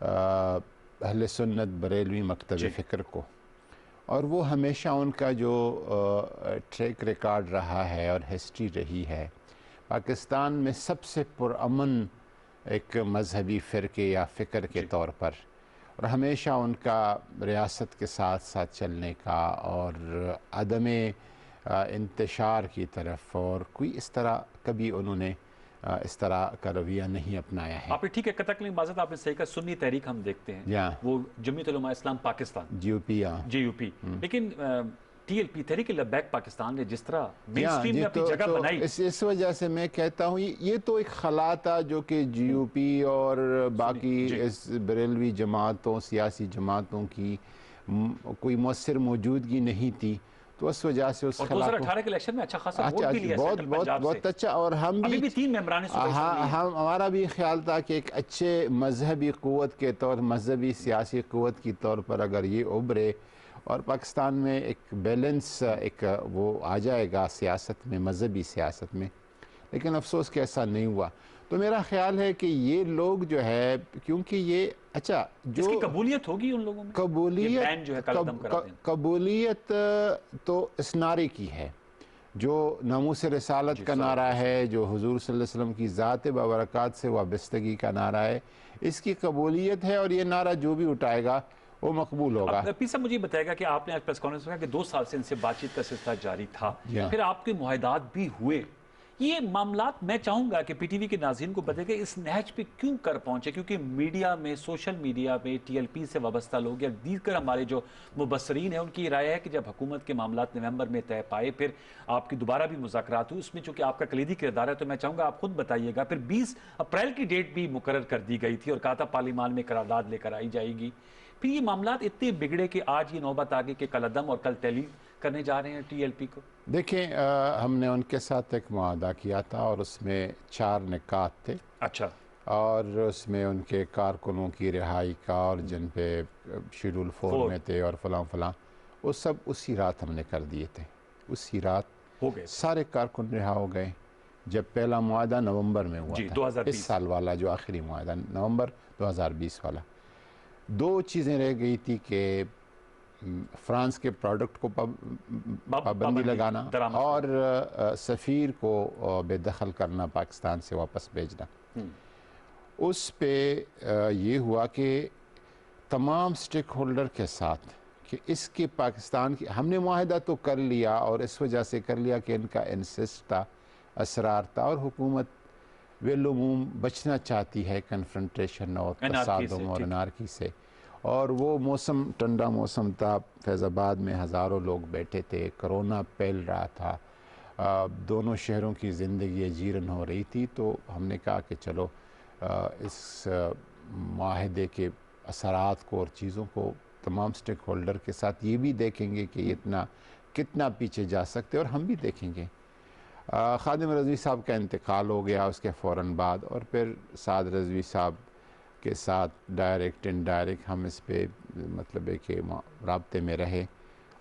اہل سنت بریلوی مکتب فکر کو، اور وہ ہمیشہ ان کا جو ٹریک ریکارڈ رہا ہے اور ہسٹری رہی ہے، پاکستان میں سب سے پرامن ایک مذہبی فرقے یا فکر کے طور پر، اور ہمیشہ ان کا ریاست کے ساتھ ساتھ چلنے کا اور عدم انتشار کی طرف، اور کوئی اس طرح کبھی انہوں نے اس طرح کا رویہ نہیں اپنایا ہے۔ آپ نے ٹھیک ہے، قطع کلیم معذرت، آپ نے صحیح کہا، سنی تحریک ہم دیکھتے ہیں، وہ جمعیت علماء اسلام پاکستان، جی یو پی، لیکن T L P Tehreek Labbaik Pakistan نے جس طرح مین سٹریم میں اپنی جگہ بنائی، اس وجہ سے میں کہتا ہوں یہ تو ایک خلا تھا جو کہ جی یو پی اور باقی اس بریلوی جماعتوں، سیاسی جماعتوں کی کوئی مؤثر موجودگی نہیں تھی، تو اس وجہ سے اس خلا کو 2018 کے الیکشن میں اچھا خاصا ووٹ بھی لیا سینٹرل پنجاب سے، بہت اچھا، اور ہم ابھی بھی 3 ممبران صوبائی اسمبلی ہیں۔ ہمارا بھی خیال تھا کہ ایک اچھے مذہبی قوت کے طور، مذہبی سیاسی قوت کی طور پر اگر یہ ابھرے اور پاکستان میں ایک بیلنس ایک وہ آ جائے گا سیاست میں، مذہبی سیاست میں، لیکن افسوس کہ ایسا نہیں ہوا۔ تو میرا خیال ہے کہ یہ لوگ جو ہے، کیونکہ یہ اچھا جو اس کی قبولیت ہوگی ان لوگوں میں، یہ بین جو ہے قلعدم کرا دیں، قبولیت تو اس نعرے کی ہے جو ناموس رسالت کا نعرہ ہے، جو حضور صلی اللہ علیہ وسلم کی ذات بابرکات سے وابستگی کا نعرہ ہے، اس کی قبولیت ہے، اور یہ نعرہ جو بھی اٹھائے گا وہ مقبول ہوگا۔ پی صاحب مجھے بتائے گا کہ آپ نے آج پریس کانفرنس میں کہا کہ 2 سال سے ان سے بات چیت کا سلسلہ جاری تھا، پھر آپ کے معاہدات بھی ہوئے، یہ معاملات میں چاہوں گا کہ پی ٹی وی کے ناظرین کو بتائے کہ اس نہج پہ کیوں کر پہنچے، کیونکہ میڈیا میں، سوشل میڈیا میں ٹی ایل پی سے وابستہ لوگ یا دیگر ہمارے جو مبصرین ہیں، ان کی رائے ہے کہ جب حکومت کے معاملات نومبر میں طے پائے، پھر آپ کی دوبارہ بھی مذاکرات ہوئی، اس میں چونکہ آپ کا کلیدی کردار ہے، تو میں چاہوں گا آپ خود بتائیے گا، پھر 20 اپریل کی ڈیٹ بھی مقرر کر دی گئی تھی اور کہا تھا پارلیمان میں قرارداد لے کر آئی جائے گی، پھر یہ معاملات اتنے بگڑے کہ آج یہ نوبت آگے کہ کل عدم اور کل تحلیل کرنے جا رہے ہیں ٹی ایل پی کو۔ دیکھیں، ہم نے ان کے ساتھ ایک معاہدہ کیا تھا اور اس میں 4 نکات تھے، اچھا، اور اس میں ان کے کارکنوں کی رہائی کا، اور جن پہ شیڈول 4 میں تھے اور فلاں فلاں، وہ سب اسی رات ہم نے کر دیے تھے، اسی رات ہو گئے، سارے کارکن رہا ہو گئے۔ جب پہلا معاہدہ نومبر میں ہوا تھا، 2020 اس سال والا جو آخری معاہدہ نومبر 2020 والا، 2 چیزیں رہ گئی تھی کہ فرانس کے پروڈکٹ کو پابندی لگانا اور سفیر کو بے دخل کرنا، پاکستان سے واپس بھیجنا۔ اس پہ یہ ہوا کہ تمام سٹیک ہولڈر کے ساتھ کہ اس کے پاکستان کی، ہم نے معاہدہ تو کر لیا، اور اس وجہ سے کر لیا کہ ان کا انسسٹ تھا، اصرار تھا، اور حکومت بالعموم بچنا چاہتی ہے کنفرنٹیشن اور تصادم اور انارکی سے، اور وہ موسم ٹھنڈا موسم تھا، فیض آباد میں ہزاروں لوگ بیٹھے تھے، کرونا پھیل رہا تھا، دونوں شہروں کی زندگی اجیرن ہو رہی تھی، تو ہم نے کہا کہ چلو اس معاہدے کے اثرات کو اور چیزوں کو تمام سٹیک ہولڈر کے ساتھ یہ بھی دیکھیں گے کہ کتنا پیچھے جا سکتے، اور ہم بھی دیکھیں گے۔ خادم رضوی صاحب کا انتقال ہو گیا اس کے فوراً بعد، اور پھر سعد رضوی صاحب کے ساتھ ڈائریکٹ انڈائریکٹ ہم اس پہ مطلب ہے کہ رابطے میں رہے،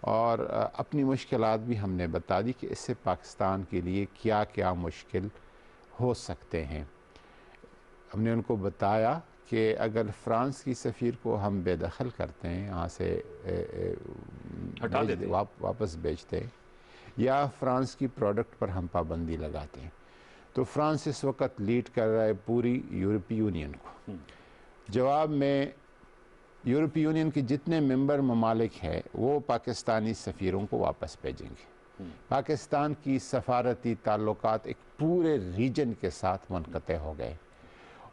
اور اپنی مشکلات بھی ہم نے بتا دی کہ اس سے پاکستان کے لیے کیا کیا مشکل ہو سکتے ہیں۔ ہم نے ان کو بتایا کہ اگر فرانس کی سفیر کو ہم بے دخل کرتے ہیں، یہاں سے واپس بھیجتے ہیں، یا فرانس کی پروڈکٹ پر ہم پابندی لگاتے ہیں، تو فرانس اس وقت لیڈ کر رہا ہے پوری یورپی یونین کو۔ جواب میں یورپی یونین کے جتنے ممبر ممالک ہیں وہ پاکستانی سفیروں کو واپس بھیجیں گے۔ پاکستان کی سفارتی تعلقات ایک پورے ریجن کے ساتھ منقطع ہو گئے،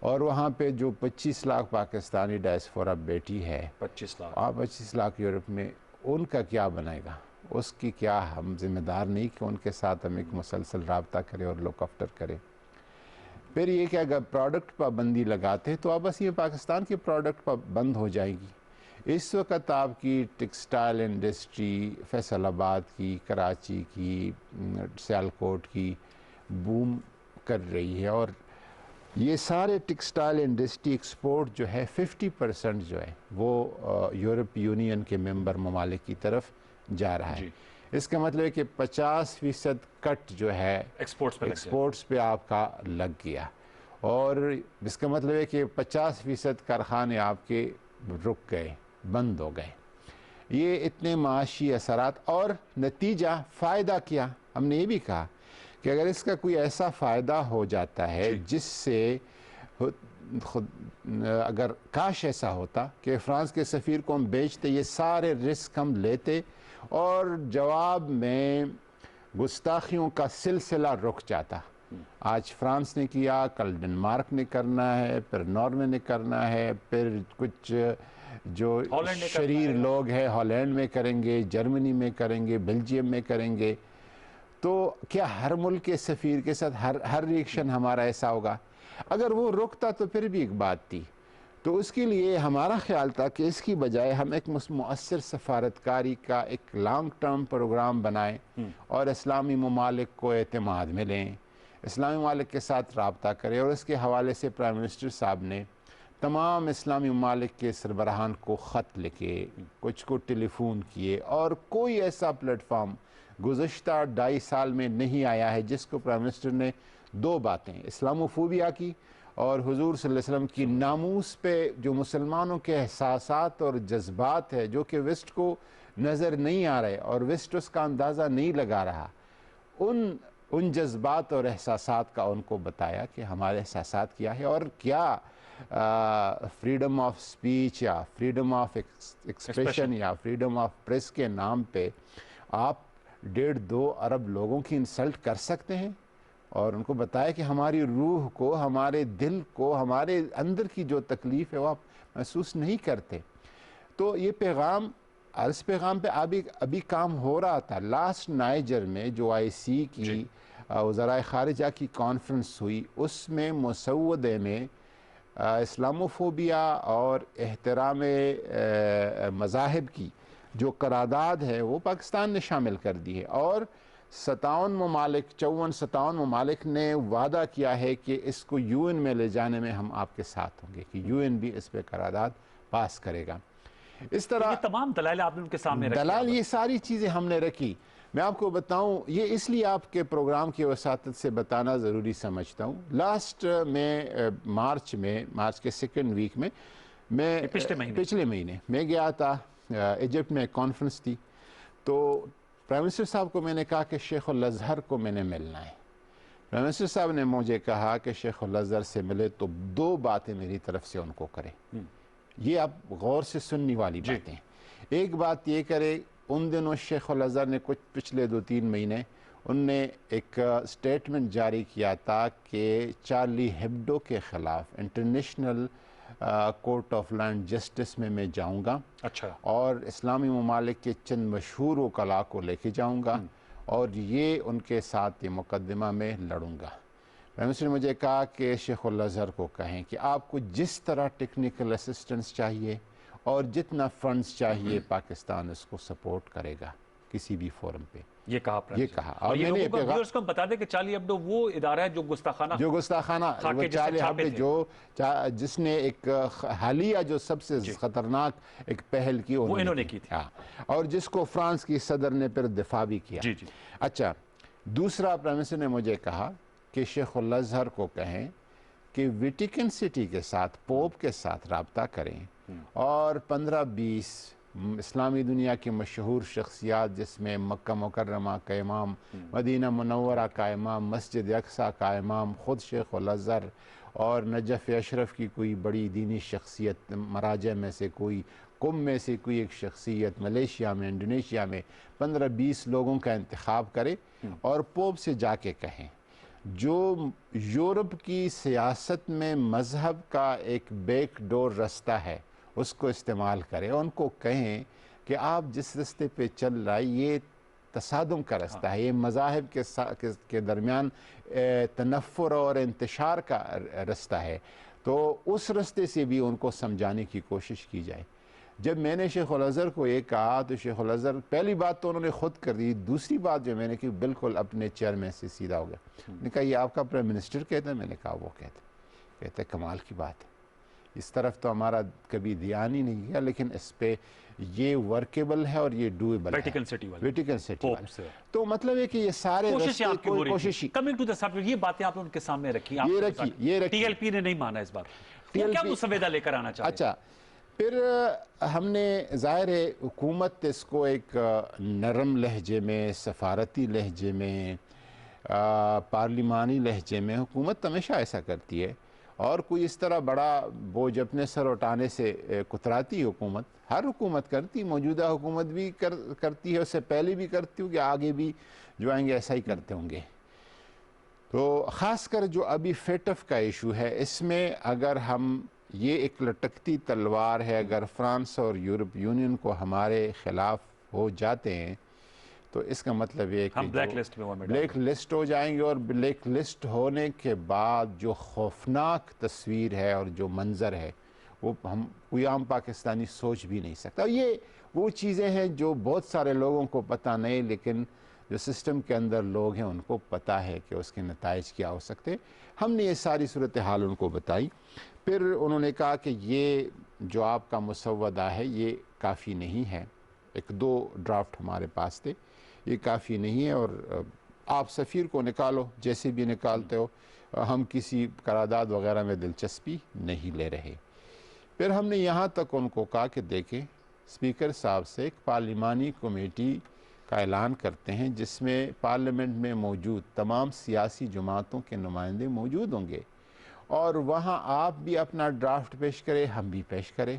اور وہاں پہ جو 25 لاکھ پاکستانی ڈائسپورا بیٹھی ہے، 25 لاکھ یورپ میں، ان کا کیا بنائے گا؟ اس کی کیا ہم ذمہ دار نہیں کہ ان کے ساتھ ہم ایک مسلسل رابطہ کریں اور لک آفٹر کریں؟ پھر یہ کہ اگر پروڈکٹ پابندی لگاتے تو اب بس یہ پاکستان کی پروڈکٹ بند ہو جائے گی۔ اس وقت آپ کی ٹیکسٹائل انڈسٹری فیصل آباد کی، کراچی کی، سیالکوٹ کی بوم کر رہی ہے، اور یہ سارے ٹیکسٹائل انڈسٹری ایکسپورٹ جو ہے 50% جو ہے وہ یورپ یونین کے ممبر ممالک کی طرف جا رہا ہے۔ اس کا مطلب ہے کہ 50% کٹ جو ہے ایکسپورٹس پہ آپ کا لگ گیا، اور اس کا مطلب ہے کہ 50% کارخانے آپ کے رک گئے، بند ہو گئے. یہ اتنے معاشی اثرات اور نتیجہ فائدہ کیا. ہم نے یہ بھی کہا کہ اگر اس کا کوئی ایسا فائدہ ہو جاتا ہے جس سے اگر کاش ایسا ہوتا کہ فرانس کے سفیر کو ہم بیچتے، یہ سارے رسک ہم لیتے اور جواب میں گستاخیوں کا سلسلہ رک جاتا. آج فرانس نے کیا، کل ڈنمارک نے کرنا ہے، پھر ناروے نے کرنا ہے، پھر کچھ جو شریر لوگ ہیں ہالینڈ میں کریں گے، جرمنی میں کریں گے، بیلجیم میں کریں گے. تو کیا ہر ملک کے سفیر کے ساتھ ہر ریئیکشن ہمارا ایسا ہوگا؟ اگر وہ رکتا تو پھر بھی ایک بات تھی. تو اس کے لیے ہمارا خیال تھا کہ اس کی بجائے ہم ایک مؤثر سفارتکاری کا ایک لانگ ٹرم پروگرام بنائیں اور اسلامی ممالک کو اعتماد میں لیں، اسلامی ممالک کے ساتھ رابطہ کریں. اور اس کے حوالے سے پرائم منسٹر صاحب نے تمام اسلامی ممالک کے سربراہان کو خط لکھے، کچھ کو ٹیلی فون کیے، اور کوئی ایسا پلیٹ فارم گزشتہ 2.5 سال میں نہیں آیا ہے جس کو پرائم منسٹر نے 2 باتیں، اسلاموفوبیا کی اور حضور صلی اللہ علیہ وسلم کی ناموس پہ جو مسلمانوں کے احساسات اور جذبات ہے جو کہ ویسٹ کو نظر نہیں آ رہے اور ویسٹ اس کا اندازہ نہیں لگا رہا، ان جذبات اور احساسات کا ان کو بتایا کہ ہمارے احساسات کیا ہے اور کیا فریڈم آف سپیچ یا فریڈم آف ایکسپریشن یا فریڈم آف پریس کے نام پہ آپ 1.5-2 ارب لوگوں کی انسلٹ کر سکتے ہیں. اور ان کو بتایا کہ ہماری روح کو، ہمارے دل کو، ہمارے اندر کی جو تکلیف ہے وہ آپ محسوس نہیں کرتے. تو یہ پیغام، اس پیغام پہ ابھی کام ہو رہا تھا. لاسٹ نائجر میں جو IC کی وزرائے خارجہ کی کانفرنس ہوئی، اس میں مسودے میں اسلاموفوبیا اور احترام مذاہب کی جو قرارداد ہے وہ پاکستان نے شامل کر دی ہے. اور 57 ممالک نے وعدہ کیا ہے کہ اس کو UN میں لے جانے میں ہم آپ کے ساتھ ہوں گے، کہ UN بھی اس پہ قرارداد پاس کرے گا. اس طرح یہ تمام دلائل آپ نے ان کے سامنے رکھی. دلائل، یہ ساری چیزیں ہم نے رکھی. میں آپ کو بتاؤں، یہ اس لیے آپ کے پروگرام کی وساطت سے بتانا ضروری سمجھتا ہوں. لاسٹ میں مارچ کے 2nd ویک میں پچھلے مہینے میں گیا تھا ایجپٹ میں. ایک کانفرنس تھی تو پرائم منسٹر صاحب کو میں نے کہا کہ شیخ الازہر کو میں نے ملنا ہے. پرائم منسٹر صاحب نے مجھے کہا کہ شیخ الازہر سے ملے تو 2 باتیں میری طرف سے ان کو کرے. یہ آپ غور سے سننے والی باتیں. ایک بات یہ کرے، ان دنوں شیخ الازہر نے کچھ پچھلے 2-3 مہینے ان نے ایک سٹیٹمنٹ جاری کیا تھا کہ چارلی ہیبڈو کے خلاف انٹرنیشنل کورٹ آف لینڈ جسٹس میں جاؤں گا. اچھا. اور اسلامی ممالک کے چند مشہور وکلاء کو لے کے جاؤں گا اور یہ ان کے ساتھ یہ مقدمہ میں لڑوں گا. پرائم منسٹر نے مجھے کہا کہ شیخ الازہر کو کہیں کہ آپ کو جس طرح ٹیکنیکل اسسٹنس چاہیے اور جتنا فنڈز چاہیے پاکستان اس کو سپورٹ کرے گا کسی بھی فورم پہ. یہ کہا. اور میں نے ویورز کو بتا دیں کہ چارلی ہیبڈو وہ ادارہ ہے جو گستاخانہ جس نے ایک حالیہ جو سب سے خطرناک ایک پہل کی وہ انہوں نے کی تھی، اور جس کو فرانس کی صدر نے پھر دفاع بھی کیا. اچھا، دوسرا پرائم منسٹر نے مجھے کہا کہ شیخ الازہر کو کہیں کہ ویٹیکن سٹی کے ساتھ، پوپ کے ساتھ رابطہ کریں اور 15-20 اسلامی دنیا کی مشہور شخصیات جس میں مکہ مکرمہ کا امام، مدینہ منورہ کا امام، مسجد اقصی کا امام، خود شیخ الازہر اور نجف اشرف کی کوئی بڑی دینی شخصیت، مراجع میں سے کوئی، قم میں سے کوئی ایک شخصیت، ملیشیا میں، انڈونیشیا میں 15-20 لوگوں کا انتخاب کرے اور پوپ سے جا کے کہیں جو یورپ کی سیاست میں مذہب کا ایک بیک ڈور رستہ ہے اس کو استعمال کریں. ان کو کہیں کہ آپ جس رستے پہ چل رہا ہے یہ تصادم کا رستہ ہے، یہ مذاہب کے درمیان تنفر اور انتشار کا رستہ ہے. تو اس رستے سے بھی ان کو سمجھانے کی کوشش کی جائے. جب میں نے شیخ الازہر کو یہ کہا تو شیخ الازہر پہلی بات تو انہوں نے خود کر دی. دوسری بات جو میں نے کی بالکل اپنے چیئرمین سے سیدھا ہو گیا. نے کہا یہ آپ کا پرائم منسٹر کہتا ہے؟ میں نے کہا وہ کہتے کمال کی بات ہے. اس طرف تو ہمارا کبھی دھیان ہی نہیں گیا، لیکن اس پہ یہ ورکیبل ہے اور یہ ڈویبل ہے، ویٹیکن سٹی والے ویٹیکن سٹی پوپ والے. سے تو مطلب ہے کہ یہ سارے کوششیں آپ کی ہو رہی کوشش تھی. کمنگ ٹو دا سبجیکٹ، یہ باتیں آپ نے ان کے سامنے رکھی، یہ رکھی ٹی ایل پی نے نہیں مانا اس بار، ٹی وہ ایل کیا پی. مسودہ لے کر آنا چاہتے ہیں؟ اچھا، پھر ہم نے ظاہر ہے حکومت اس کو ایک نرم لہجے میں، سفارتی لہجے میں، پارلیمانی لہجے میں، حکومت ہمیشہ ایسا کرتی ہے، اور کوئی اس طرح بڑا بوجھ اپنے سر اٹھانے سے کتراتی حکومت، ہر حکومت کرتی، موجودہ حکومت بھی کرتی ہے، اس سے پہلے بھی کرتی ہوں کہ آگے بھی جو آئیں گے ایسا ہی کرتے ہوں گے. تو خاص کر جو ابھی فیٹف کا ایشو ہے، اس میں اگر ہم، یہ ایک لٹکتی تلوار ہے، اگر فرانس اور یورپ یونین کو ہمارے خلاف ہو جاتے ہیں تو اس کا مطلب یہ ہے کہ ہم بلیک لسٹ میں وہ میں بلیک لسٹ ہو جائیں گے، اور بلیک لسٹ ہونے کے بعد جو خوفناک تصویر ہے اور جو منظر ہے وہ کوئی عام پاکستانی سوچ بھی نہیں سکتا. یہ وہ چیزیں ہیں جو بہت سارے لوگوں کو پتہ نہیں، لیکن جو سسٹم کے اندر لوگ ہیں ان کو پتہ ہے کہ اس کے نتائج کیا ہو سکتے. ہم نے یہ ساری صورتحال ان کو بتائی. پھر انہوں نے کہا کہ یہ جو آپ کا مسودہ ہے یہ کافی نہیں ہے، ایک دو ڈرافٹ ہمارے پاس تھے، یہ کافی نہیں ہے، اور آپ سفیر کو نکالو، جیسے بھی نکالتے ہو، ہم کسی قرارداد وغیرہ میں دلچسپی نہیں لے رہے. پھر ہم نے یہاں تک ان کو کہا کہ دیکھیں، اسپیکر صاحب سے ایک پارلیمانی کمیٹی کا اعلان کرتے ہیں جس میں پارلیمنٹ میں موجود تمام سیاسی جماعتوں کے نمائندے موجود ہوں گے، اور وہاں آپ بھی اپنا ڈرافٹ پیش کریں، ہم بھی پیش کریں،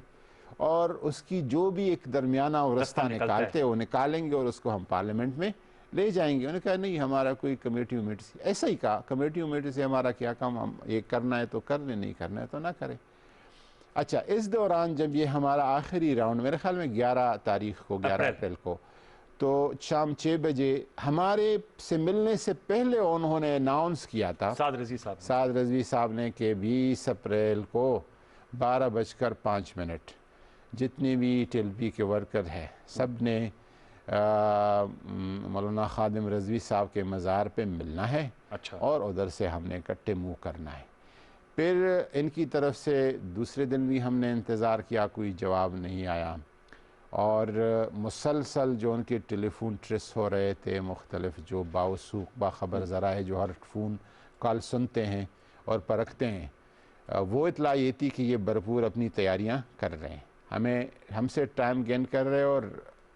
اور اس کی جو بھی ایک درمیانہ رستہ نکالتے وہ نکالیں گے، اور اس کو ہم پارلیمنٹ میں لے جائیں گے. انہوں نے کہا نہیں، ہمارا کوئی کمیٹی ومیٹی سے، ایسا ہی کہا، کمیٹی ومیٹی سے ہمارا کیا کام، ہم یہ کرنا ہے تو کر لیں، نہیں کرنا ہے تو نہ کریں. اچھا، اس دوران جب یہ ہمارا آخری راؤنڈ، میرے خیال میں 11 اپریل کو، تو شام 6 بجے ہمارے سے ملنے سے پہلے انہوں نے اناؤنس کیا تھا، سعد رضوی صاحب نے، کہ 20 اپریل کو 12:05 جتنے بھی ٹی ایل پی کے ورکر ہیں سب نے مولانا خادم رضوی صاحب کے مزار پہ ملنا ہے، اور ادھر سے ہم نے اکٹھے موو کرنا ہے. پھر ان کی طرف سے دوسرے دن بھی ہم نے انتظار کیا، کوئی جواب نہیں آیا، اور مسلسل جو ان کے ٹیلی فون ٹریس ہو رہے تھے، مختلف جو باوثوق باخبر ذرائع جو ہر فون کال سنتے ہیں اور پرکھتے ہیں، وہ اطلاع یہ تھی کہ یہ بھرپور اپنی تیاریاں کر رہے ہیں، ہم سے ٹائم گین کر رہے ہیں، اور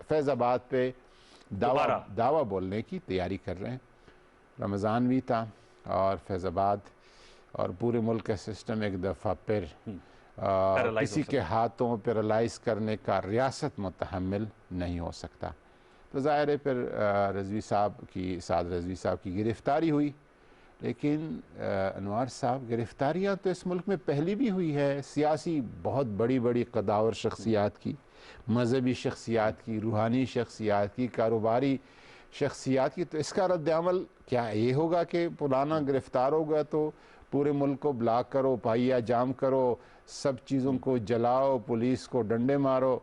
فیض آباد پہ دعویٰ بولنے کی تیاری کر رہے ہیں. رمضان بھی تھا، اور فیض آباد اور پورے ملک کا سسٹم ایک دفعہ پھر کسی کے ہاتھوں پیرالائز کرنے کا ریاست متحمل نہیں ہو سکتا. تو ظاہر ہے پھر سعد رضوی صاحب کی گرفتاری ہوئی. لیکن انوار صاحب، گرفتاریاں تو اس ملک میں پہلی بھی ہوئی ہے، سیاسی بہت بڑی بڑی قداور شخصیات کی، مذہبی شخصیات کی، روحانی شخصیات کی، کاروباری شخصیات کی. تو اس کا رد عمل کیا یہ ہوگا کہ پرانا گرفتار ہوگا تو پورے ملک کو بلاک کرو، پہیا جام کرو، سب چیزوں کو جلاؤ، پولیس کو ڈنڈے مارو؟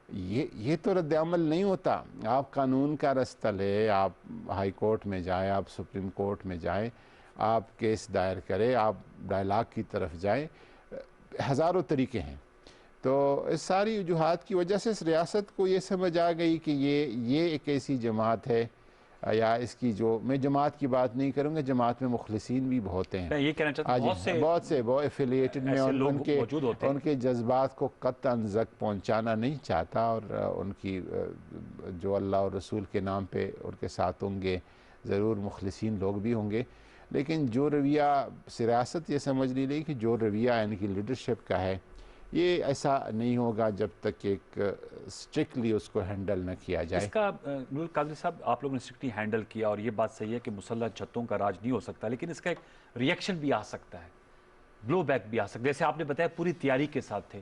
یہ تو رد عمل نہیں ہوتا. آپ قانون کا رستہ لے، آپ ہائی کورٹ میں جائیں، آپ سپریم کورٹ میں جائیں، آپ کیس دائر کریں، آپ ڈائلاگ کی طرف جائیں، ہزاروں طریقے ہیں. تو اس ساری وجوہات کی وجہ سے اس ریاست کو یہ سمجھ آ گئی کہ یہ ایک ایسی جماعت ہے، یا اس کی جو، میں جماعت کی بات نہیں کروں گا، جماعت میں مخلصین بھی بہت ہیں، میں یہ کہنا چاہتا ہوں بہت سے ایفیلیٹڈ میں، ان کے جذبات کو قطعاً زک پہنچانا نہیں چاہتا، اور ان کی جو اللہ اور رسول کے نام پہ ان کے ساتھ ہوں گے، ضرور مخلصین لوگ بھی ہوں گے. لیکن جو رویہ سیاست یہ سمجھ نہیں رہی کہ جو رویہ ان کی لیڈرشپ کا ہے، یہ ایسا نہیں ہوگا جب تک ایک سٹرکٹلی اس کو ہینڈل نہ کیا جائے. اس کا نور قادری صاحب، آپ لوگوں نے سٹرکٹلی ہینڈل کیا، اور یہ بات صحیح ہے کہ مسلح چھتوں کا راج نہیں ہو سکتا، لیکن اس کا ایک ریئیکشن بھی آ سکتا ہے، بلو بیک بھی آ سکتا ہے. جیسے آپ نے بتایا پوری تیاری کے ساتھ تھے،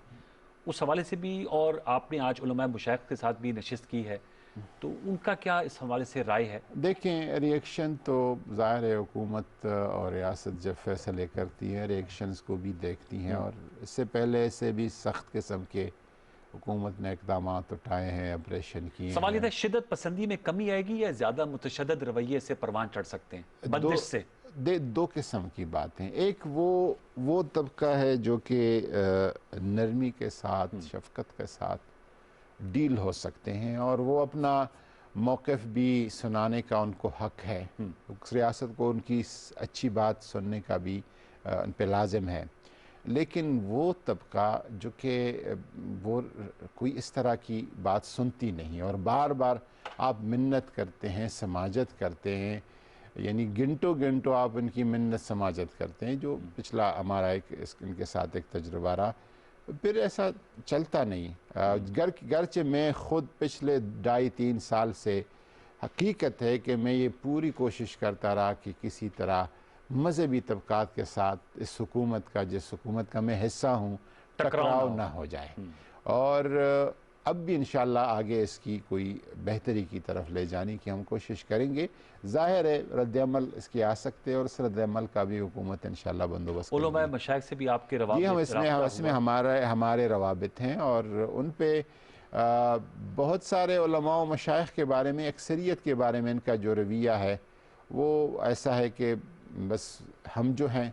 اس حوالے سے بھی، اور آپ نے آج علماء مشائخ کے ساتھ بھی نشست کی ہے، تو ان کا کیا اس حوالے سے رائے ہے؟ دیکھیں، ریئیکشن تو ظاہر ہے حکومت اور ریاست جب فیصلے کرتی ہے، ریئیکشنز کو بھی دیکھتی ہیں، اور اس سے پہلے سے بھی سخت قسم کے حکومت نے اقدامات اٹھائے ہیں، آپریشن کیے ہیں. سوال یہ تھا، شدت پسندی میں کمی آئے گی یا زیادہ متشدد رویے سے پروان چڑھ سکتے ہیں بندش سے؟ دو قسم کی باتیں. ایک وہ طبقہ ہے جو کہ نرمی کے ساتھ شفقت کے ساتھ ڈیل ہو سکتے ہیں اور وہ اپنا موقف بھی سنانے کا ان کو حق ہے. ریاست کو ان کی اچھی بات سننے کا بھی ان پہ لازم ہے. لیکن وہ طبقہ جو کہ وہ کوئی اس طرح کی بات سنتی نہیں اور بار بار آپ منت کرتے ہیں, سماجت کرتے ہیں, یعنی گھنٹوں آپ ان کی منت سماجت کرتے ہیں, جو پچھلا ہمارا ان کے ساتھ ایک تجربہ رہا, پھر ایسا چلتا نہیں. گرچہ میں خود پچھلے 2.5-3 سال سے حقیقت ہے کہ میں یہ پوری کوشش کرتا رہا کہ کسی طرح مذہبی طبقات کے ساتھ اس حکومت کا, جس حکومت کا میں حصہ ہوں, ٹکراؤ نہ ہو جائے. اور اب بھی انشاءاللہ آگے اس کی کوئی بہتری کی طرف لے جانے کی ہم کوشش کریں گے. ظاہر ہے رد عمل اس کی آ سکتے اور اس رد عمل کا بھی حکومت انشاءاللہ بندوبست کرے گی. علماء مشائخ سے بھی آپ کے روابط؟ جی, اس میں ہمارے روابط ہیں اور ان پہ بہت سارے علماء و مشائخ کے بارے میں, اکثریت کے بارے میں ان کا جو رویہ ہے وہ ایسا ہے کہ بس ہم جو ہیں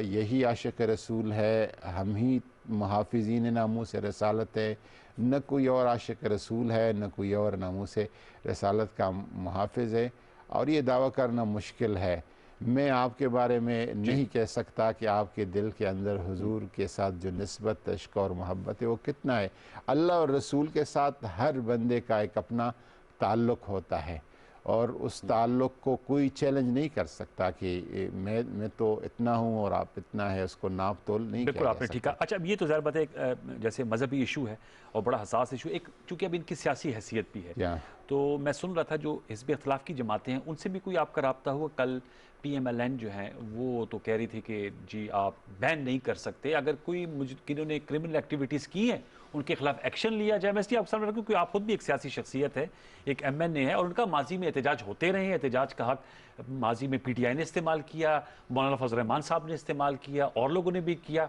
یہی عاشق رسول ہے, ہم ہی محافظین ناموس رسالت ہے, نہ کوئی اور عاشق رسول ہے, نہ کوئی اور ناموس رسالت کا محافظ ہے, اور یہ دعویٰ کرنا مشکل ہے. میں آپ کے بارے میں نہیں کہہ سکتا کہ آپ کے دل کے اندر حضور کے ساتھ جو نسبت, عشق اور محبت ہے وہ کتنا ہے. اللہ اور رسول کے ساتھ ہر بندے کا ایک اپنا تعلق ہوتا ہے اور اس تعلق کو کوئی چیلنج نہیں کر سکتا کہ میں تو اتنا ہوں اور آپ اتنا ہے, اس کو ناپ تول نہیں کیا جا سکتا. بالکل آپ نے ٹھیک کہا. اچھا, اب یہ تو ظاہر بات ہے جیسے مذہبی ایشو ہے اور بڑا حساس ایشو, ایک چونکہ اب ان کی سیاسی حیثیت بھی ہے, تو میں سن رہا تھا جو حزب اختلاف کی جماعتیں ہیں ان سے بھی کوئی آپ کا رابطہ ہوا؟ کل پی ایم ایل این جو ہیں وہ تو کہہ رہی تھی کہ جی آپ بین نہیں کر سکتے, اگر کوئی کنہوں نے کرمنل ایکٹیویٹیز کی ہیں ان کے خلاف ایکشن لیا جائے. میں اس لیے آپ سمجھ رہا ہوں کہ آپ خود بھی ایک سیاسی شخصیت ہے, ایک ایم این اے ہے, اور ان کا ماضی میں احتجاج ہوتے رہے ہیں. احتجاج کا حق ماضی میں پی ٹی آئی نے استعمال کیا, مولانا فضل الرحمان صاحب نے استعمال کیا, اور لوگوں نے بھی کیا.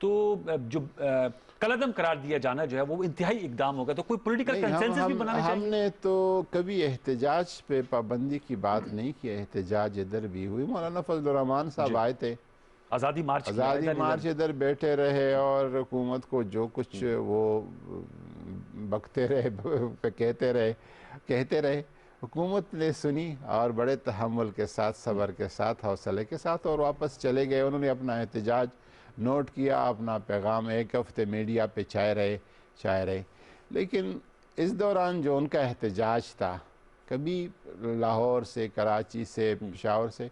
تو جو کالعدم قرار دیا جانا جو ہے وہ انتہائی اقدام ہوگا. تو کوئی پولیٹیکل کنسنسس بھی بنانا چاہیے. ہم نے تو کبھی احتجاج پہ پابندی کی بات نہیں کی. احتجاج ادھر بھی ہوئی, مولانا فضل الرحمان صاحب آئے تھے, آزادی مارچ ادھر بیٹھے رہے اور حکومت کو جو کچھ وہ بکتے رہے, کہتے رہے. حکومت نے سنی اور بڑے تحمل کے ساتھ, صبر کے ساتھ, حوصلے کے ساتھ اور واپس چلے گئے. انہوں نے اپنا احتجاج نوٹ کیا, اپنا پیغام ایک ہفتے میڈیا پہ چائے رہے. لیکن اس دوران جو ان کا احتجاج تھا, کبھی لاہور سے, کراچی سے, پشاور سے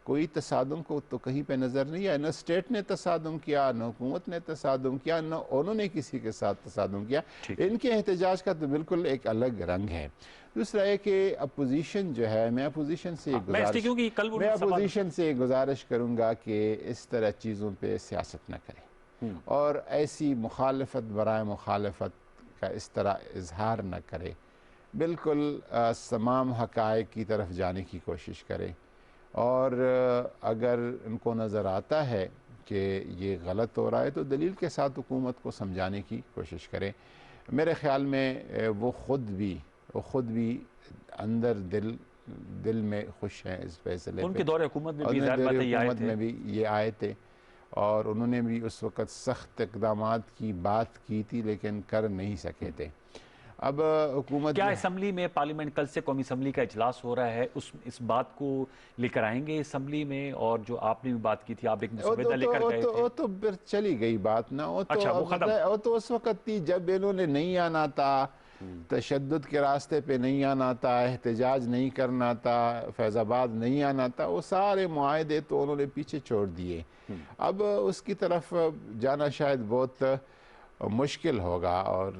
کوئی تصادم کو تو کہیں پہ نظر نہیں آیا. نہ اسٹیٹ نے تصادم کیا, نہ حکومت نے تصادم کیا, نہ انہوں نے کسی کے ساتھ تصادم کیا. ان کے احتجاج کا تو بالکل ایک الگ رنگ ہے. دوسرا ہے کہ اپوزیشن جو ہے, میں اپوزیشن سے گزارش کروں گا کہ اس طرح چیزوں پہ سیاست نہ کرے اور ایسی مخالفت برائے مخالفت کا اس طرح اظہار نہ کرے. بالکل تمام حقائق کی طرف جانے کی کوشش کرے, اور اگر ان کو نظر آتا ہے کہ یہ غلط ہو رہا ہے تو دلیل کے ساتھ حکومت کو سمجھانے کی کوشش کریں. میرے خیال میں وہ خود بھی اندر دل میں خوش ہیں اس فیصلے پہ. ان کے دور حکومت میں بھی یہ آئے تھے اور انہوں نے بھی اس وقت سخت اقدامات کی بات کی تھی لیکن کر نہیں سکے تھے. اب حکومت کیا اسمبلی میں, پارلیمنٹ کل سے قومی اسمبلی کا اجلاس ہو رہا ہے, اس بات کو لے کر آئیں گے اسمبلی میں؟ اور جو آپ نے بھی بات کی تھی, آپ ایک مسودہ لے کر گئے تھے. وہ تو پھر چلی گئی بات نا. وہ تو اس وقت تھی جب انہوں نے نہیں آنا تھا, تشدد کے راستے پہ نہیں آنا تھا, احتجاج نہیں کرنا تھا, فیض آباد نہیں آنا تھا. وہ سارے معاہدے تو انہوں نے پیچھے چھوڑ دیے. اب اس کی طرف جانا شاید بہت مشکل ہوگا, اور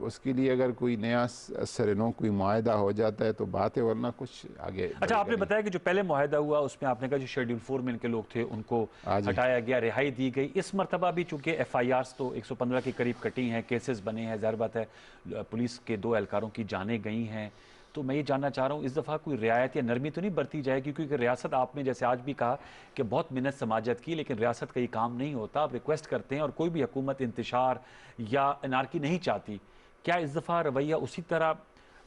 اس کے لیے اگر کوئی نیا سرنو کوئی معاہدہ ہو جاتا ہے تو بات ہے, ورنہ کچھ آگے. اچھا, آپ نے بتایا کہ جو پہلے معاہدہ ہوا اس میں آپ نے کہا جو شیڈول 4 میں ان کے لوگ تھے ان کو ہٹایا گیا, رہائی دی گئی. اس مرتبہ بھی چونکہ ایف آئی آرز تو 115 کے قریب کٹی ہیں, کیسز بنے ہیں, ظاہر بات ہے پولیس کے 2 اہلکاروں کی جانیں گئی ہیں. تو میں یہ جاننا چاہ رہا ہوں اس دفعہ کوئی رعایت یا نرمی تو نہیں برتی جائے گی؟ کیونکہ ریاست, آپ نے جیسے آج بھی کہا کہ بہت منت سماجت کی, لیکن ریاست کا یہ کام نہیں ہوتا. آپ ریکویسٹ کرتے ہیں اور کوئی بھی حکومت انتشار یا انارکی نہیں چاہتی. کیا اس دفعہ رویہ اسی طرح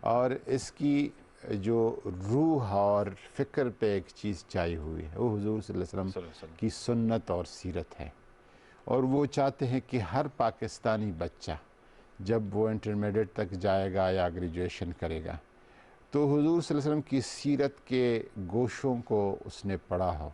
اور اس کی جو روح اور فکر پہ ایک چیز چائی ہوئی ہے وہ حضور صلی اللہ علیہ وسلم کی سنت اور سیرت ہے، اور وہ چاہتے ہیں کہ ہر پاکستانی بچہ جب وہ انٹرمیڈیٹ تک جائے گا یا گریجویشن کرے گا تو حضور صلی اللہ علیہ وسلم کی سیرت کے گوشوں کو اس نے پڑھا ہو،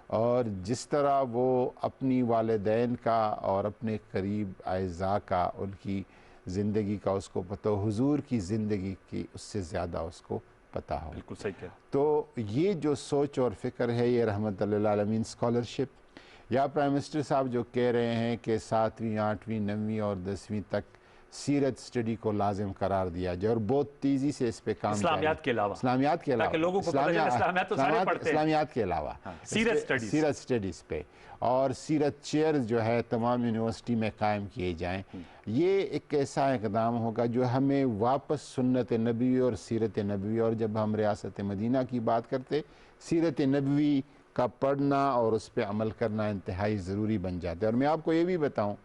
اور جس طرح وہ اپنی والدین کا اور اپنے قریب اعزاء کا ان کی زندگی کا اس کو پتہ ہو، حضور کی زندگی کی اس سے زیادہ اس کو پتہ ہو۔ بالکل صحیح کہا۔ تو یہ جو سوچ اور فکر ہے، یہ رحمت للعالمین اسکالرشپ، یا پرائم منسٹر صاحب جو کہہ رہے ہیں کہ 7ویں 8ویں 9ویں اور 10ویں تک سیرت سٹڈی کو لازم قرار دیا جائے اور بہت تیزی سے اس پہ کام اسلامیات کے علاوہ، اسلامیات کے علاوہ، تاکہ لوگوں کو پتہ چلے اسلامیات تو سارے پڑھتے ہیں، اسلامیات کے علاوہ سیرت سٹڈیز پہ، اور سیرت چیئر جو ہے تمام یونیورسٹی میں قائم کیے جائیں۔ یہ ایک ایسا اقدام ہوگا جو ہمیں واپس سنت نبوی اور سیرت نبوی، اور جب ہم ریاست مدینہ کی بات کرتے، سیرت نبوی کا پڑھنا اور اس پہ عمل کرنا انتہائی ضروری بن جاتا ہے۔ اور میں آپ کو یہ بھی بتاؤں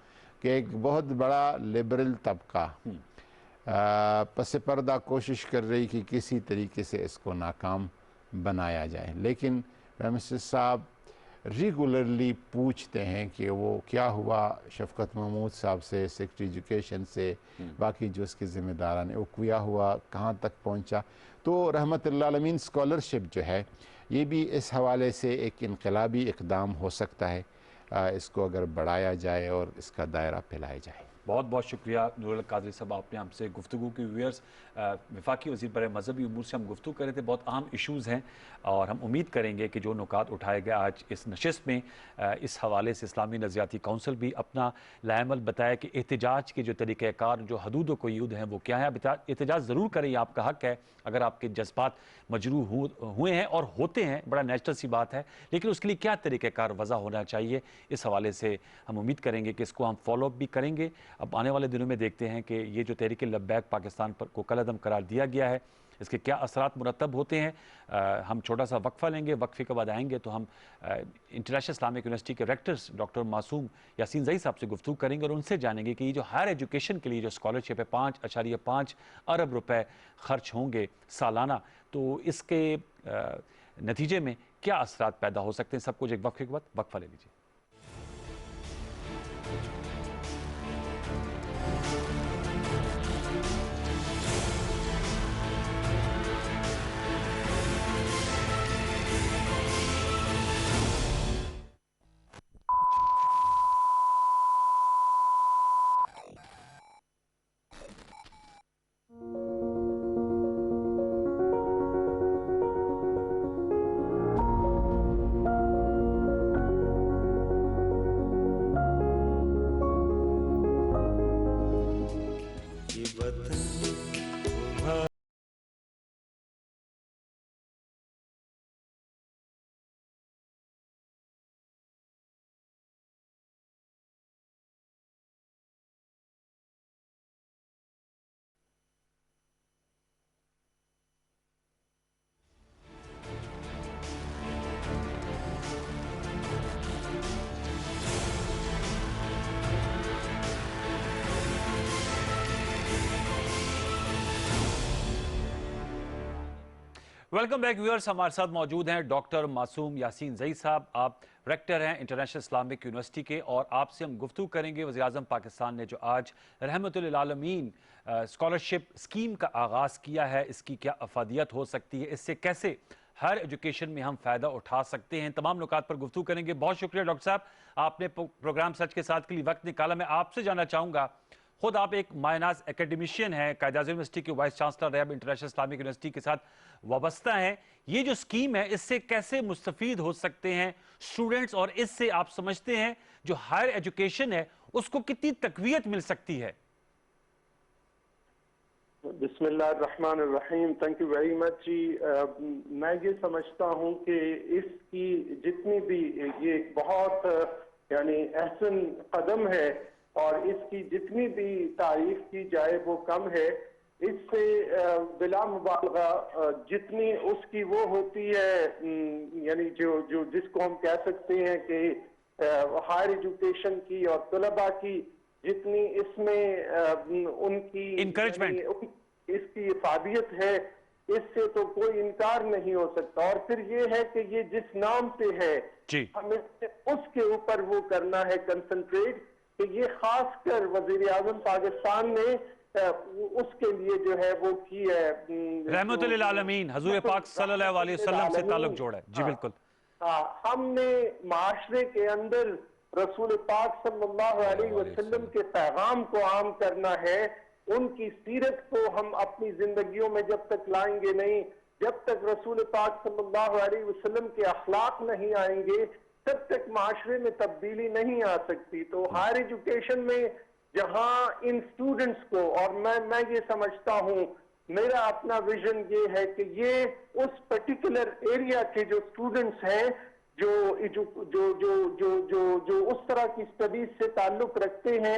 کہ ایک بہت بڑا لبرل طبقہ پس پردہ کوشش کر رہی کہ کسی طریقے سے اس کو ناکام بنایا جائے، لیکن پرائم منسٹر صاحب ریگولرلی پوچھتے ہیں کہ وہ کیا ہوا شفقت محمود صاحب سے، سیکرٹری ایجوکیشن سے، باقی جو اس کے ذمہ داران ہیں، وہ کیا ہوا، کہاں تک پہنچا۔ تو رحمت اللہ عالمین اسکالرشپ جو ہے یہ بھی اس حوالے سے ایک انقلابی اقدام ہو سکتا ہے، اس کو اگر بڑھایا جائے اور اس کا دائرہ پھیلایا جائے۔ بہت بہت شکریہ نور القادری صاحب، آپ نے ہم سے گفتگو کی۔ ویئرز، وفاقی وزیر برائے مذہبی امور سے ہم گفتگو کر رہے تھے، بہت اہم ایشوز ہیں، اور ہم امید کریں گے کہ جو نکات اٹھائے گئے آج اس نشست میں، اس حوالے سے اسلامی نظریاتی کونسل بھی اپنا لائحہ بتائے کہ احتجاج کے جو طریقہ کار، جو حدود و قیود ہیں وہ کیا ہے۔ احتجاج ضرور کریں، یہ آپ کا حق ہے، اگر آپ کے جذبات مجروح ہوئے ہیں اور ہوتے ہیں، بڑا نیچرل سی بات ہے، لیکن اس کے لیے کیا طریقہ کار وضع ہونا چاہیے، اس حوالے سے ہم امید کریں گے کہ اس کو ہم فالو اپ بھی کریں گے۔ اب آنے والے دنوں میں دیکھتے ہیں کہ یہ جو تحریک لبیک پاکستان پر کو کالعدم قرار دیا گیا ہے، اس کے کیا اثرات مرتب ہوتے ہیں۔ ہم چھوٹا سا وقفہ لیں گے، وقفے کے بعد آئیں گے تو ہم انٹرنیشنل اسلامک یونیورسٹی کے ریکٹرز ڈاکٹر معصوم یاسین زئی صاحب سے گفتگو کریں گے اور ان سے جانیں گے کہ یہ جو ہائر ایجوکیشن کے لیے جو اسکالرشپ ہے 5.5 ارب روپے خرچ ہوں گے سالانہ، تو اس کے نتیجے میں کیا اثرات پیدا ہو سکتے ہیں۔ سب کچھ ایک وقفے کے بعد، وقفہ لے لیجیے۔ ویلکم بیک ویورز، ہمارے ساتھ موجود ہیں ڈاکٹر معصوم یاسین زئی صاحب، آپ ریکٹر ہیں انٹرنیشنل اسلامک یونیورسٹی کے، اور آپ سے ہم گفتگو کریں گے وزیراعظم پاکستان نے جو آج رحمت للعالمین اسکالرشپ اسکیم کا آغاز کیا ہے، اس کی کیا افادیت ہو سکتی ہے، اس سے کیسے ہر ایجوکیشن میں ہم فائدہ اٹھا سکتے ہیں، تمام نکات پر گفتگو کریں گے۔ بہت شکریہ ڈاکٹر صاحب، آپ نے پروگرام سچ کے ساتھ کے لیے وقت نکالا۔ میں آپ سے جاننا چاہوں گا، خود آپ ایک مایناز اکیڈمیشین ہیں، قائد اعظم یونیورسٹی کے وائس چانسلر رہے، اب انٹرنیشنل اسلامک یونیورسٹی کے ساتھ وابستہ ہیں، یہ جو اسکیم ہے اس سے کیسے مستفید ہو سکتے ہیں اسٹوڈنٹس، اور اس سے آپ سمجھتے ہیں جو ہائر ایجوکیشن ہے اس کو کتنی تقویت مل سکتی ہے؟ بسم اللہ الرحمن الرحیم، تھینک یو ویری مچ جی۔ میں یہ سمجھتا ہوں کہ اس کی جتنی بھی یہ ایک بہت یعنی احسن قدم ہے، اور اس کی جتنی بھی تعریف کی جائے وہ کم ہے۔ اس سے بلا مبالغہ جتنی اس کی وہ ہوتی ہے، یعنی جو جس کو ہم کہہ سکتے ہیں کہ ہائر ایجوکیشن کی اور طلباء کی جتنی اس میں ان کی انکریجمنٹ، اس کی افادیت ہے، اس سے تو کوئی انکار نہیں ہو سکتا. اور پھر یہ ہے کہ یہ جس نام پہ ہے جی ہمیں اس کے اوپر وہ کرنا ہے کنسنٹریٹ، کہ یہ خاص کر وزیر اعظم پاکستان نے اس کے لیے جو ہے وہ کی ہے رحمت للعالمین حضور پاک صلی اللہ علیہ وسلم سے تعلق جوڑا ہے. جی بالکل. ہم نے معاشرے کے اندر رسول پاک صلی اللہ علیہ وسلم کے پیغام کو عام کرنا ہے. ان کی سیرت کو ہم اپنی زندگیوں میں جب تک لائیں گے نہیں، جب تک رسول پاک صلی اللہ علیہ وسلم کے اخلاق نہیں آئیں گے، تب تک معاشرے میں تبدیلی نہیں آ سکتی. تو ہائر ایجوکیشن میں جہاں ان اسٹوڈنٹس کو، اور میں یہ سمجھتا ہوں، میرا اپنا ویژن یہ ہے کہ یہ اس پرٹیکولر ایریا کے جو اسٹوڈنٹس ہیں جو اس طرح کی اسٹڈیز سے تعلق رکھتے ہیں،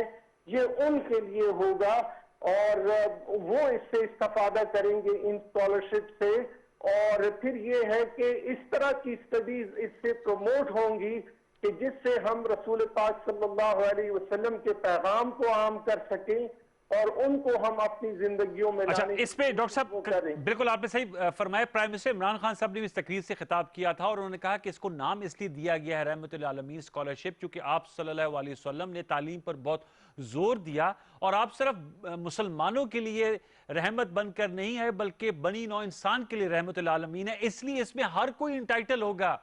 یہ ان کے لیے ہوگا اور وہ اس سے استفادہ کریں گے ان اسکالرشپ سے. اور پھر یہ ہے کہ اس طرح کی اسٹڈیز اس سے پروموٹ ہوں گی کہ جس سے ہم رسول پاک صلی اللہ علیہ وسلم کے پیغام کو عام کر سکیں اور ان کو ہم اپنی زندگیوں میں اچھا اس پہ ڈاکٹر صاحب بالکل آپ نے صحیح فرمایا. پرائم منسٹر عمران خان صاحب نے اس تقریر سے خطاب کیا تھا اور انہوں نے کہا کہ اس کو نام اس لیے دیا گیا ہے رحمت للعالمین اسکالرشپ کیونکہ آپ صلی اللہ علیہ وسلم نے تعلیم پر بہت زور دیا اور آپ صرف مسلمانوں کے لیے رحمت بن کر نہیں ہے بلکہ بنی نوع انسان کے لیے رحمت للعالمین ہے. اس لیے اس میں ہر کوئی انٹائٹل ہوگا.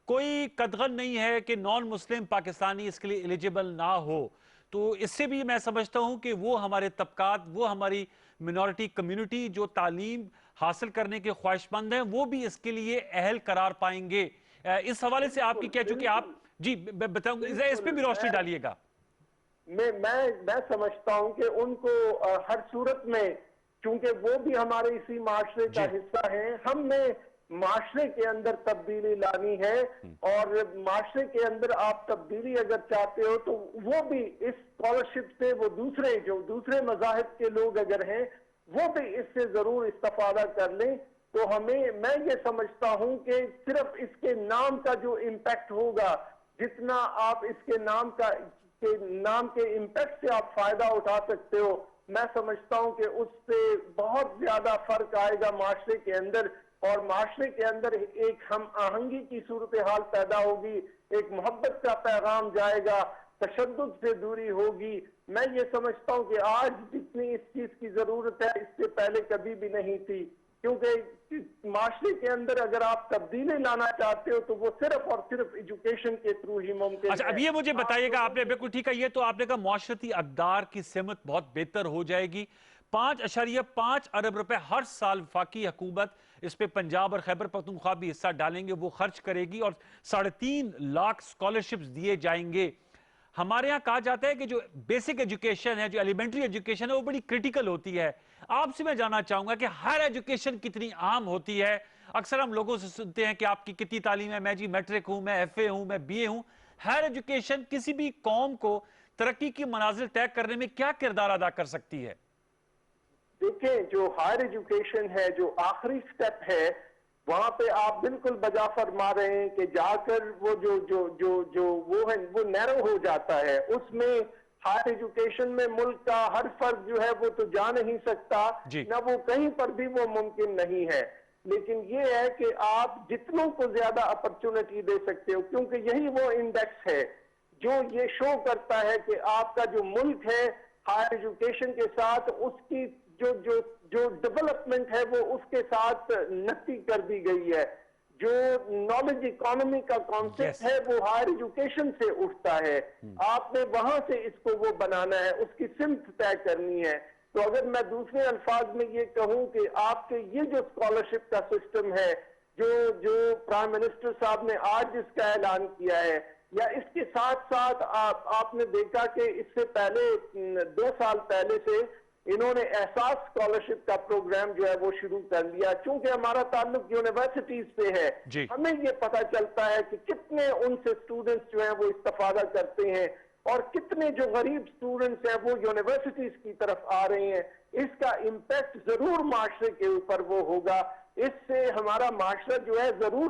کوئی قدغن نہیں ہے کہ نان مسلم پاکستانی اس کے لیے ایلیجیبل نہ ہو. تو اس سے بھی میں سمجھتا ہوں کہ وہ ہمارے طبقات، وہ ہماری منورٹی کمیونٹی جو تعلیم حاصل کرنے کے خواہش مند ہیں وہ بھی اس کے لیے اہل قرار پائیں گے. اس حوالے سے آپ کی کیا، چونکہ آپ جی بتاؤں اس پہ بھی روشنی ڈالیے گا. میں سمجھتا ہوں کہ ان کو ہر صورت میں، چونکہ وہ بھی ہمارے اسی معاشرے کا حصہ ہیں، ہم نے معاشرے کے اندر تبدیلی لانی ہے. اور معاشرے کے اندر آپ تبدیلی اگر چاہتے ہو تو وہ بھی اس اسکالرشپ سے، وہ دوسرے مذاہب کے لوگ اگر ہیں وہ بھی اس سے ضرور استفادہ کر لیں. تو میں یہ سمجھتا ہوں کہ صرف اس کے نام کا جو امپیکٹ ہوگا، جتنا آپ اس کے نام کے امپیکٹ سے آپ فائدہ اٹھا سکتے ہو، میں سمجھتا ہوں کہ اس سے بہت زیادہ فرق آئے گا معاشرے کے اندر. اور معاشرے کے اندر ایک ہم آہنگی کی صورتحال پیدا ہوگی، ایک محبت کا پیغام جائے گا، تشدد سے دوری ہوگی. میں یہ سمجھتا ہوں کہ آج جتنی اس چیز کی ضرورت ہے اس سے پہلے کبھی بھی نہیں تھی، کیونکہ معاشرے کے اندر اگر آپ تبدیلی لانا چاہتے ہو تو وہ صرف اور صرف ایجوکیشن کے تھرو ہی ممکن ہے. اچھا اب یہ مجھے بتائیے گا، آپ نے بالکل ٹھیک ہے، یہ تو آپ نے کہا معاشرتی اقدار کی سمت بہت بہتر ہو جائے گی. 5.5 ارب روپے ہر سال وفاقی حکومت اس پہ پنجاب اور خیبر پختونخوا بھی حصہ ڈالیں گے، وہ خرچ کرے گی اور 3.5 لاکھ اسکالرشپس دیے جائیں گے. ہمارے ہاں کہا جاتا ہے کہ جو بیسک ایجوکیشن ہے، جو ایلیمنٹری ایجوکیشن ہے، وہ بڑی کریٹیکل ہوتی ہے. آپ سے میں جاننا چاہوں گا کہ ہائر ایجوکیشن کتنی عام ہوتی ہے. اکثر ہم لوگوں سے سنتے ہیں کہ آپ کی کتنی تعلیم ہے، میں جی میٹرک ہوں، میں ایف اے ہوں، میں بی اے ہوں. ہائر ایجوکیشن کسی بھی قوم کو ترقی کی منازل طے کرنے میں کیا کردار ادا کر سکتی ہے؟ دیکھیں، جو ہائر ایجوکیشن ہے، جو آخری سٹیپ ہے، وہاں پہ آپ بالکل بجا فرما رہے ہیں کہ جا کر وہ وہ نیرو ہو جاتا ہے. اس میں ہائر ایجوکیشن میں ملک کا ہر فرد جو ہے وہ تو جا نہیں سکتا، نہ وہ کہیں پر بھی وہ ممکن نہیں ہے. لیکن یہ ہے کہ آپ جتنوں کو زیادہ اپرچونٹی دے سکتے ہو، کیونکہ یہی وہ انڈیکس ہے جو یہ شو کرتا ہے کہ آپ کا جو ملک ہے ہائر ایجوکیشن کے ساتھ اس کی جو ڈیولپمنٹ ہے وہ اس کے ساتھ نتی کر دی گئی ہے. جو نالج اکانومی کا کانسیپٹ ہے وہ ہائر ایجوکیشن سے اٹھتا ہے. آپ نے وہاں سے اس کو وہ بنانا ہے، اس کی سمت طے کرنی ہے. تو اگر میں دوسرے الفاظ میں یہ کہوں کہ آپ کے یہ جو اسکالرشپ کا سسٹم ہے، جو پرائم منسٹر صاحب نے آج اس کا اعلان کیا ہے، یا اس کے ساتھ ساتھ آپ نے دیکھا کہ اس سے پہلے 2 سال پہلے سے انہوں نے احساس اسکالرشپ کا پروگرام جو ہے وہ شروع کر لیا. چونکہ ہمارا تعلق یونیورسٹیز سے ہے، ہمیں یہ پتہ چلتا ہے کہ کتنے ان سے اسٹوڈنٹس جو ہیں وہ استفادہ کرتے ہیں اور کتنے جو غریب اسٹوڈنٹس ہیں وہ یونیورسٹیز کی طرف آ رہے ہیں. اس کا امپیکٹ ضرور معاشرے کے اوپر وہ ہوگا. اس سے ہمارا معاشرہ جو ہے ضرور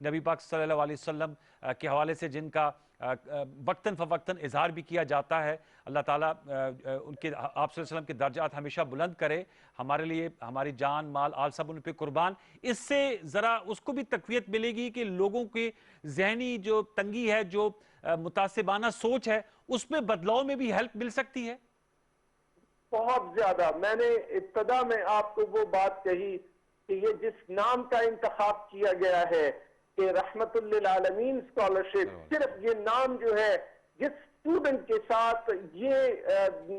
نبی پاک صلی اللہ علیہ وسلم کے حوالے سے جن کا وقتاً فوقتاً اظہار بھی کیا جاتا ہے. اللہ تعالیٰ ان کے آپ صلی اللہ علیہ وسلم کے درجات ہمیشہ بلند کرے. ہمارے لیے ہماری جان مال آل سب ان پہ قربان. اس سے ذرا اس کو بھی تقویت ملے گی کہ لوگوں کے ذہنی جو تنگی ہے, جو متعصبانہ سوچ ہے, اس میں بدلاؤ میں بھی ہیلپ مل سکتی ہے. بہت زیادہ. میں نے ابتدا میں آپ کو وہ بات کہی کہ یہ جس نام کا انتخاب کیا گیا ہے کہ رحمت للعالمین اسکالرشپ, صرف یہ نام جو ہے جس اسٹوڈنٹ کے ساتھ یہ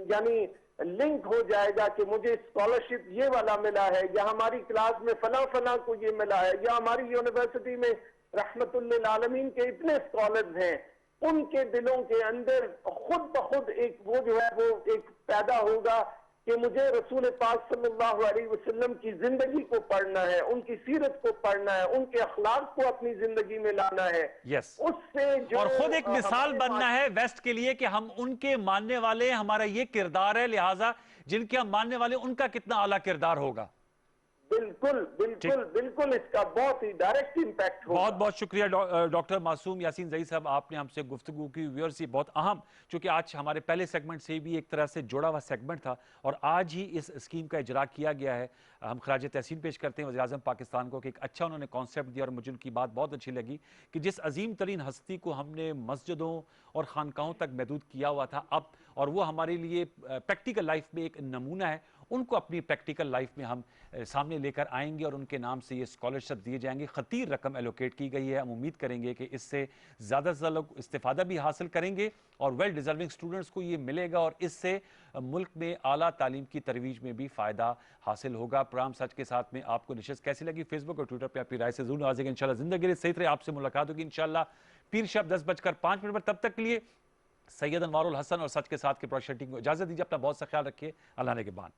یعنی لنک ہو جائے گا کہ مجھے اسکالرشپ یہ والا ملا ہے, یا ہماری کلاس میں فلاں فلاں کو یہ ملا ہے, یا ہماری یونیورسٹی میں رحمت للعالمین کے اتنے اسکالرز ہیں, ان کے دلوں کے اندر خود بخود ایک وہ جو ہے وہ ایک پیدا ہوگا کہ مجھے رسول پاک صلی اللہ علیہ وسلم کی زندگی کو پڑھنا ہے, ان کی سیرت کو پڑھنا ہے, ان کے اخلاق کو اپنی زندگی میں لانا ہے. یس, اس سے جو اور خود ایک مثال بننا ہے ویسٹ کے لیے کہ ہم ان کے ماننے والے, ہمارا یہ کردار ہے, لہٰذا جن کے ہم ماننے والے ان کا کتنا اعلیٰ کردار ہوگا. بالکل بالکل بالکل اس کا بہت ہی ڈائریکٹ امپیکٹ ہوگا. بہت بہت شکریہ ڈاکٹر معصوم یاسین زئی صاحب, آپ نے ہم سے گفتگو کی. ویورز یہ بہت اہم, چونکہ آج ہمارے پہلے سیگمنٹ سے بھی ایک طرح سے جوڑا ہوا سیگمنٹ تھا اور آج ہی اس اسکیم کا اجرا کیا گیا ہے. ہم خراج تحسین پیش کرتے ہیں وزیراعظم پاکستان کو کہ ایک اچھا انہوں نے کانسیپٹ دیا, اور مجھے ان کی بات بہت اچھی لگی کہ جس عظیم ترین ہستی کو ہم نے مسجدوں اور خانقاہوں تک محدود کیا ہوا تھا اب, اور وہ ہمارے لیے پریکٹیکل لائف میں ایک نمونہ ہے, ان کو اپنی پریکٹیکل لائف میں ہم سامنے لے کر آئیں گے اور ان کے نام سے یہ اسکالرشپ دیے جائیں گے. خطیر رقم ایلوکیٹ کی گئی ہے. ہم امید کریں گے کہ اس سے زیادہ سے زیادہ لوگ استفادہ بھی حاصل کریں گے اور ویل ڈیزرونگ اسٹوڈنٹس کو یہ ملے گا, اور اس سے ملک میں اعلیٰ تعلیم کی ترویج میں بھی فائدہ حاصل ہوگا. پروگرام سچ کے ساتھ میں آپ کو نشست کیسی لگی؟ فیس بک اور ٹویٹر پہ اپنی رائے سے ضرور نوازیں گے. انشاءاللہ زندگی صحیح رہے. آپ سے ملاقات ہوگی انشاءاللہ پیر شب 10:05 پر. تب تک کے لیے سید انوار الحسن اور سچ کے ساتھ کے پروڈکشن ٹیم کو اجازت دیجیے. اپنا بہت سا خیال رکھیے. اللہ نے کے بان.